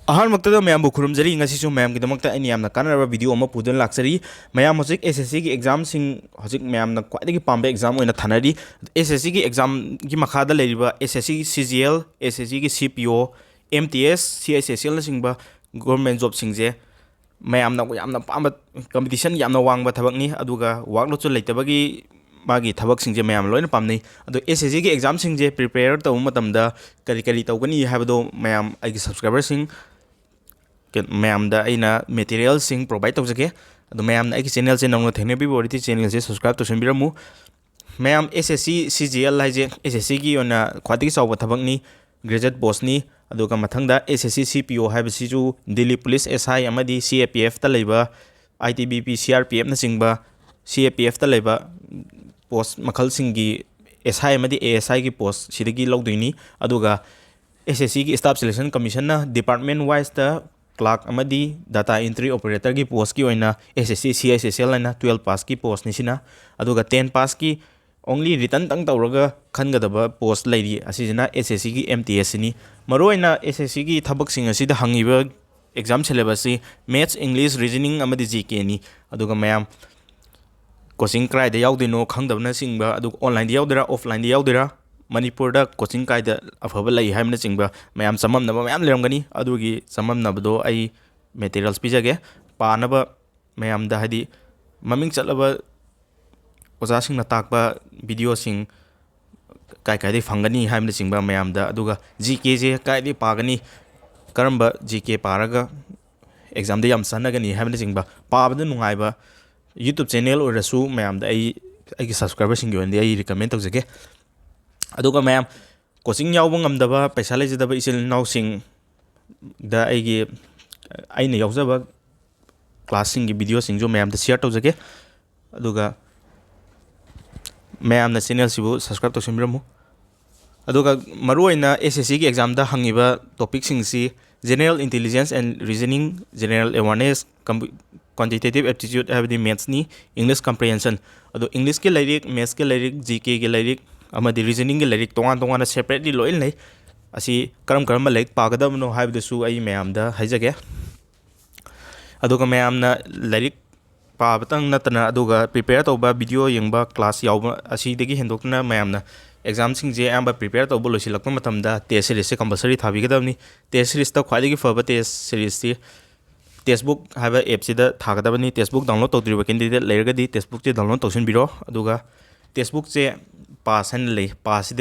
अहमक्तदा ma'am खुरमजरी ngasisu ma'am गिदमक्ता अनि यामना कानरबा video अमा पुदन लाक्सरी ma'am हजिक SSC की एग्जाम सिंग हजिक मैम ना क्वाइदगी पाम्बे एग्जाम ओइना थानरी एसएससी की एग्जाम की मखादा लेरिबा एसएससी सीजीएल एसएससी की सीपीओ एमटीएस सीएसएसएल ना सिंगबा गवर्नमेंट जॉब सिंगजे मैम ना यामना पाम्बा कंपटीशन यामना वांगबा थबकनी अदुगा वाकलोचो लेतबगी मागी थबक सिंगजे मैम लोइना पामनै अदो एसएससी की एग्जाम सिंगजे प्रिपेयर तौ मतमदा करी करी तौगनी हाबदो मैम आइगी सब्सक्राइबर सिंग मैम अना मेटेरियल सिंग प्रोवाइड तौजगे अदो मैम आई चैनल से नौना थेनेबी चैनल से सब्सक्राइब तौसनबिरमु मैम एसएससी सीजीएल हाइजे एसएससी की ओना ख्वाइदगी चावबा थबकनी ग्रेजुएट पोस्टनी अदुगा मथंगदा एसएससी सीपीओ हाइबसिजु दिल्ली पुलिस एसआई अमदी सीएपीएफ ता लेबा आईटीबीपी सीआरपीएफ ना सिंगबा सीएपीएफ ता लेबा पोस्ट मखल सिंगी एसआई अमदी एएसआई की पोस्ट सिदगी लौदोइनी अदुगा एसएससी की स्टाफ सिलेक्शन कमीशन ना डिपार्टमेंट वाइज ता क्लार्क अमदी डाटा एंट्री ऑपरेटर की पोस्ट की ओइना एसएससी सीएसएसएल लाइना 12 पास की पोस्ट निसिना अदुगा 10 पास की ओनली रिटर्न तंग तौरगा खनगदबा पोस्ट लैरी असिजना एसएससी की एमटीएस नि मरोइना एसएससी की थबक सिंग असिदा हंगिबा एग्जाम सिलेबस सि मैथ्स इंग्लिश रीजनिंग अमदी जीके नि अदुगा मैम कोचिंग क्राइद यावदिनो खंगदबना सिंगबा अदुगा ऑनलाइन यावदरा ऑफलाइन यावदरा मणिपुर दा कोचिंग कायदा अफब लई हाइमना चिंगबा मैम सममनबा मैम लेरमगनी अदुगी सममनबदो आई मेटेरियल्स पिजगे पानबा मैम दा हदी ममिंग चलबा ओजा सिंगना ताकबा वीडियो सिंग काय फंगनी हाइमना चिंगबा मैम दा अदुगा जीके जे कायदि पागनी करंबा जीके पारगा एग्जाम दे याम सनगनी हाइमना चिंगबा पाबदा नुंगाइबा यूट्यूब चैनल ओरसु मैम दा आई सब्सक्राइबर सिंग योंदे आई रिकमेंड तौजगे अदुगा मैम कोचिंग यावबा ngamdaba पैसा लेजदबा इसिल नाउसिंग दा आइना यावजबा क्लास सिंग की वीडियो सिंग जो मैम दा शेयर तौजगे अदुगा मैम ना चैनल सिबु सब्सक्राइब तौसनबिरमु अदुगा मरुओइना एसएससी की एग्जाम दा हंगिबा टॉपिक सिंग सी general intelligence and reasoning general awareness quantitative aptitude हाबदी मैथ्स नि इंग्लिश कॉम्प्रिहेंशन अदो इंग्लिश के लाइरिक मैथ्स के लाइरिक जीके के लाइरिक अमदी रीजनिंग के लाइरिक तोंगान तोंगान सेपरेटली लोइन लै असी करम करम लाइरिक पागदबनो हाइबदसु आई मैम दा हाइजगे अदुगा मैम ना लाइरिक पाबतंग नतना अदुगा प्रिपेयर तौबा वीडियो यंगबा क्लास यावबा असीदगी हेंदोकना मैम ना एग्जाम सिंग जे आंबा प्रिपेयर तौबा लोसिलकपा मतमदा टेस्ट सीरीज से कंपलसरी थाबिगदबनी टेस्ट सीरीज ता ख्वाइदगी फबा टेस्ट सीरीज ती टेस्टबुक हाइबा एप सिदा थागदबनी टेस्टबुक डाउनलोड तौद्रिबा कैंडिडेट लेरगदी टेस्टबुक से डाउनलोड तौसनबिरो अदुगा टेस्टबुक से पास है ले पास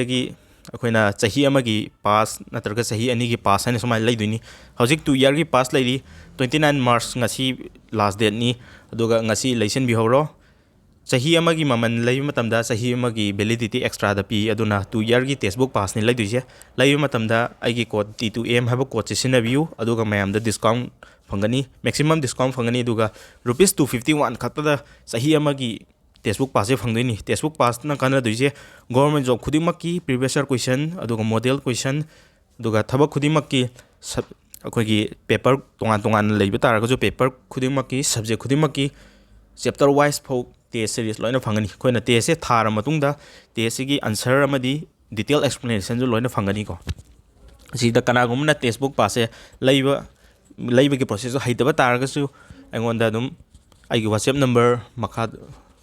अखोना चाही अमगी पास नत्रगा चाही अनी की पास है सुमाय लेदुनी हजिक 2 ईयर की पास लेरी 29 मार्च ngasi लास्ट डेट नि अदुगा ngasi लेसन बिहौरो चाही अमगी ममन लेय मतमदा चाही अमगी वैलिडिटी एक्स्ट्रा दा पी अदुना 2 ईयर की टेस्टबुक पास नि लेदुजे लेय मतमदा आइगी कोड T2M हाबो कोड सिसिनबियु अदुगा मैम दा डिस्काउंट फंगनी मैक्सिमम डिस्काउंट फंगनी अदुगा ₹251 खतदा चाही अमगी टेस्टबुक पास फंगदनी टेस्टबुक पास ना कानदुइजे गवर्नमेंट जॉब खुदिमक की प्रीवियस ईयर क्वेश्चन अदुगा मॉडल क्वेश्चन अदुगा थबक खुदिमक की अखोगी पेपर तोंगान तोंगान लेबा तारगजो पेपर खुदिमक की सब्जेक्ट खुदिमक की चैप्टर वाइज फो टेस्ट सीरीज लोइना फंगनी खोइना टेस्ट से थार मतुंगदा टेस्ट की आंसर अमदी डिटेल एक्सप्लेनेशन जो लोइना फंगनी को सिदा कनागुमना टेस्टबुक पास लेबा की प्रोसेस जो हैतबा तारगसु अगोंदा दुम आइगी व्हाट्सएप नंबर मखा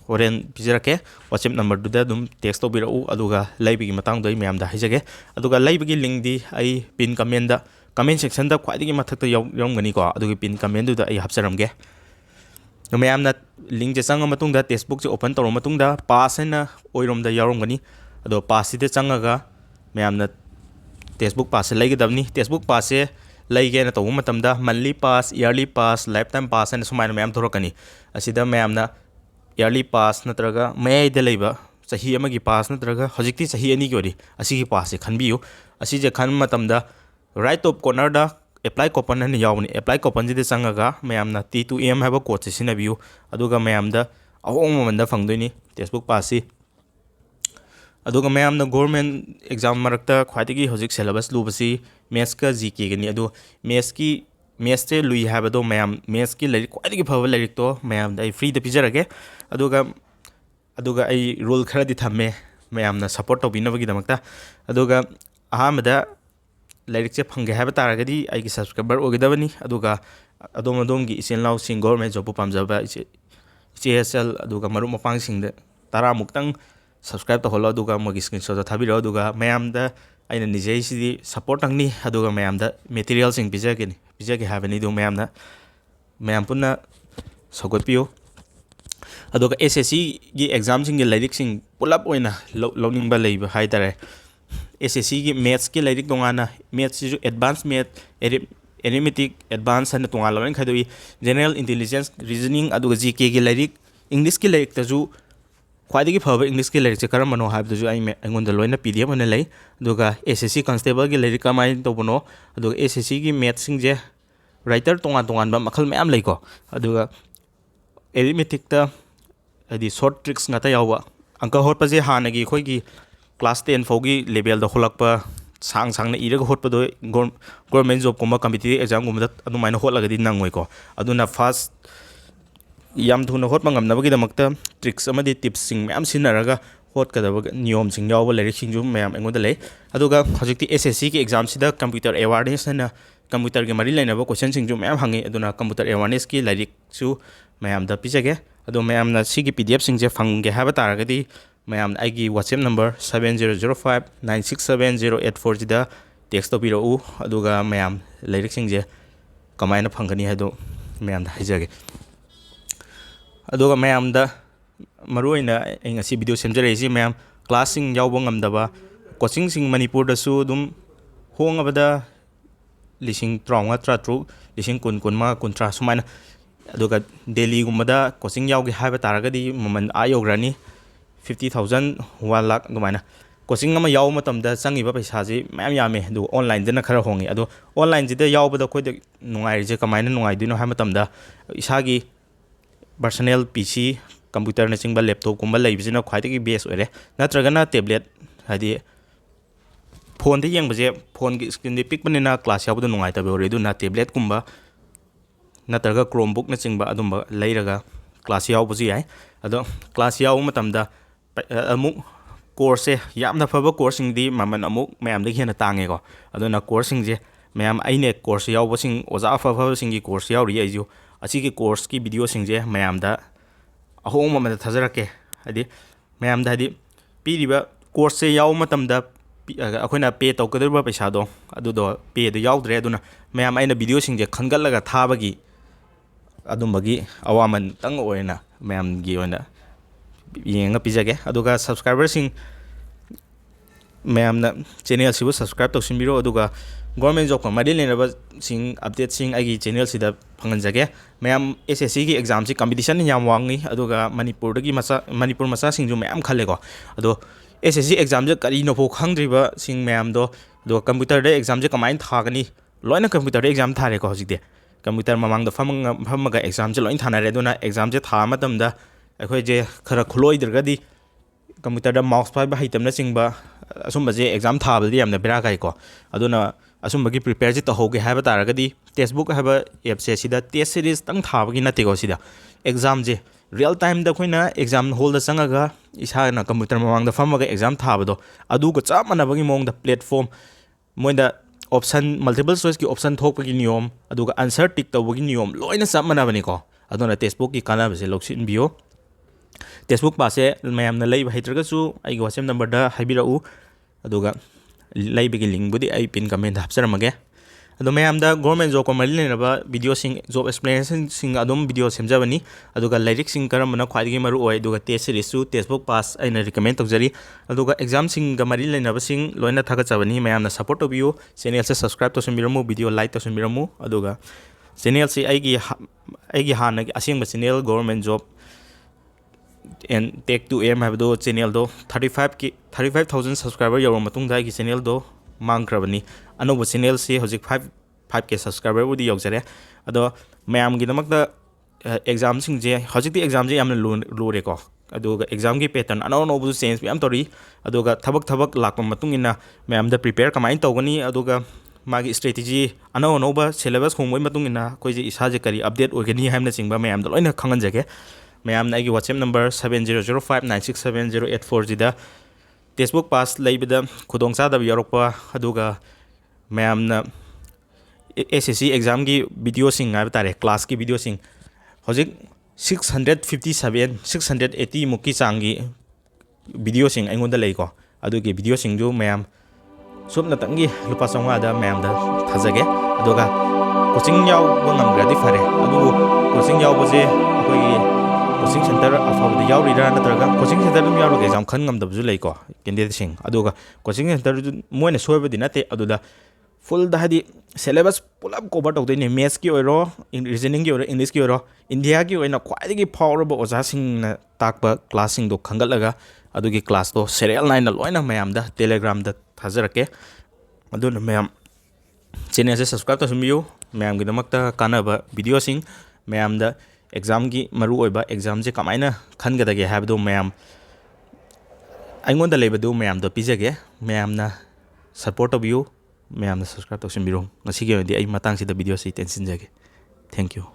होरेन पिजरके व्हाट्सएप नंबर दुदा दुम टेक्स्ट तौबिरउ अदुगा लेबगी मतंग दई मैम दा हाइजगे अदुगा लेबगी लिंक दी आई पिन कमेंट दा कमेंट सेक्शन दा ख्वाइदगी मथक्ता यौरमगनी को अदुगी पिन कमेंट दुदा आई हपसरमगे मैम ना लिंक जे चंग मतुंगदा टेक्स्टबुक से ओपन तौर मतुंगदा पास है ना ओइरोमदा यौरमगनी अदो पास सिदे चंगगा मैम ना टेक्स्टबुक पास से लेगदबनी टेक्स्टबुक पास से लेगे ना तौब मतमदा monthly pass yearly pass life time pass है सुमाइना मैम थोरकनी असिदा मैम ना ईयरली पास नत्रगा मयाइदा लेबा चाही अमगी पास नत्रगा हजिक्ति चाही अनी की ओरी असी की पास से खनबियु असी जे खन मतमदा राइट टॉप कॉर्नर दा एप्लाई कूपन है यावने एप्लाई कूपन जिदे चंगगा मैम ना T2M हाइबा कोड से सिनबियु अदुगा मैम दा अहोंग ममंदा फंगदोइनी टेस्टबुक पास सी अदुगा मैम ना गवर्नमेंट एग्जाम मरकता ख्वाइदगी हजिक सिलेबस लुबसी मैथ्स का जीके गनी अदु मैथ्स से लुई हाबदो मैम मैथ्स की लाइरिक ख्वाइदगी फबा लाइरिक तो मैम दा फ्री दा पिजरगे अदुगा आई रूल खरदी थम्मे मैम ना support तौबिनबगी दमकता अदुगा अहामदा leirik che phangge haba taragadi ai gi subscriber ogidabani aduga adom gi isenlaw sing government job pamjaba CSL aduga maru mapang singda tara muktang subscribe to holo aduga mogi screenshot thabiro aduga mayamda aina nijai sidi support angni aduga mayamda material sing bijage habani du mayam punna sogotpio aduga SSC gi exam sing gi leirik sing pull-up oina learning ba leiba haitare SSC gi maths ki leirik dongana maths ju advanced math arithmetic advanced and tonga lawen khadoi general intelligence reasoning aduga GK gi leirik English ki leirik taju khwaidagi phaba English ki leirik che karamano habdu ai angonda loina PDF ane lei aduga SSC constable gi leirik kamai tobono aduga SSC gi maths sing je writer tonga ba makhal mayam lei ko aduga arithmetic ta adi short tricks ngata yawa angka hotpa je hanagi khoi gi class 10 fogi level da holakpa sang na iraga hotpa do government job kuma competitive exam gumda adu maina hotlagadi nangoi ko aduna fast yam thuna hotma ngamnabagi damakta tricks amadi tips sing mayam sinaraga hotkadaba niyom sing yawa leirik sing ju mayam engoda lei aduga hojikti SSC ki exam sida computer awareness na computer ge mari lainaba question sing ju mayam hangi aduna computer awareness ki leirik su mayam da pijage ado mayam na sigi PDF sing je phangge haba taragadi mayam aigi WhatsApp number 7005967084 jida text to biro aduga mayam leirik sing je kamaina phangani hado mayam da hijage aduga mayam da maruina ngasi video semjare isi mayam class sing yawba ngamdaba coaching sing Manipur da su dum hongabada lising tronga tru lising kun ma kuntra sumaina aduga Delhi gumada coaching yawgi haba taragadi maman ayograni 50,000 1 lakh dumaina coaching ama yaw matamda changiba paisa ji mayam yame du online dena khara hongi adu online jida yawbada khoi de nungai je kamaina nungai dino ha matamda isagi personal PC computer na chingba laptop kumba leibjina khwaidagi base ore natragana tablet hadi phone de yengbaje phone gi screen de pic banina class yawbada nungai tabe ore du na tablet kumba natraga Chromebook na chingba adumba leiraga class yawbuji ai ado class yaw matamda amuk course yamna phaba course sing di maman amuk mayam de hena tange ko adona course sing je mayam aine course yaw bosing oja phaba sing gi course yaw ri aiju asi gi course ki video sing je mayam da ahong ma thazarake hadi mayam da hadi piriba course se yaw matam da akoina pay tawkadurba paisa do adu do pay do yaw dre aduna mayam aina video sing je khangal laga thabagi adumbagi awaman tang oina mayam gi ona yenga pijage aduga subscriber sing mayam na channel sibu subscribe to simbiro aduga government job mari lenaba sing update sing agi channel sida phanganjage mayam SSC gi exam si competition yam wangi aduga Manipur masa sing ju mayam khale ko ado SSC exam je kari no pho khangdriba sing mayam do computer de exam je kamain thagani loina computer de exam thare ko hojikde computer mamang do phamaga exam je loin thanare duna exam je tha matam da akhoi je khara khuloi dirgadi computer da mouse pa ba hitam na chingba asum baje exam thabadi yamna bera kai ko aduna asum bagi prepare je to hoge haba taragadi textbook haba app se sida test series tang thabagi na te ko sida exam je real time da khoina exam hall da changaga isa na computer mamang da phamaga exam thabado adu ko cha manabagi mong da platform moida option multiple choice ki option thokpagi niyom aduga answer tick tawagi niyom loina cha manabani ko aduna textbook ki kana base loksin bio textbook pass mayam na leiba hitraga su ai WhatsApp number da haibirau aduga leibagi link budi ai pin comment hapsaramage ado mayam da government job ko mari lenaba video sing job explanation sing adum video semjabani aduga leirik sing karamana khwaidagi maru oi aduga test series su textbook pass aina recommend tawjari aduga exam sing ga mari lenaba sing loina thaga chabani mayam na support to bio channel se subscribe to simbiramu video like to simbiramu aduga channel se aigi hana asing ba channel government job and T2M have do channel do 35,000 subscriber yaw matung da gi channel do mangkrabani anoba channel se hojik 5k subscriber budi yawjare ado mayam gi damak da exam sing je hojik di exam je yamna lure ko aduga exam gi pattern ano bu change yam tori aduga thabak lakpa matung ina mayam da prepare kamain tawgani aduga magi strategy ano ba syllabus khongmoi matung ina koi je isa je kari update organi hamna chingba mayam da loina khangan jage mayam na gi WhatsApp number 7005967084 jida textbook pass leibida khudong cha da yorokpa aduga मैमना SSC exam की video सिंग है बता रहे class की video सिंग हजिक 657 680 मुक्की Changi video सिंग अँगोंदा लेको अदुगी video सिंग जो ma'am सुपना तंगी लुपा चौंगादा मैमदा थाजगे अदुगा coaching याव नमग्रदि फरे अदु कोचिंग यावबजे अखोगी कोचिंग सेंटर अफबद यावरिरा नत्रगा कोचिंग सेंटर दum यावरगे एग्जाम खन ngamdabju लेको कैंडिडेट सिंग अदुगा कोचिंग सेंटर मोइना सोयबदि नते अदुदा फुल दा हदी सिलेबस पुलप कवर तौदोइने मैथ्स की ओइरो रीजनिंग की ओइरो इंग्लिश की ओइरो इंडिया की ओइना ख्वाइदगी फावरब ओजा सिंगना ताकबा क्लास सिंग दो खंगलगा अदुगी क्लास तो serial 9 लोइना मैम दा टेलीग्राम दा थाजरके अदुना मैम चैनल से सब्सक्राइब तौसमियो मैम की दमकता कानबा वीडियो सिंग मैम दा एग्जाम की मरु ओइबा एग्जाम से कमाइना खनगदगे हाबदो मैम अइंगोंदा लेबदो मैम दो पिजगे मैम ना सपोर्ट तौबियो मैम सब्सक्राइब तौसमिरो ngasi ge di ai matang sida video si tensin jage thank you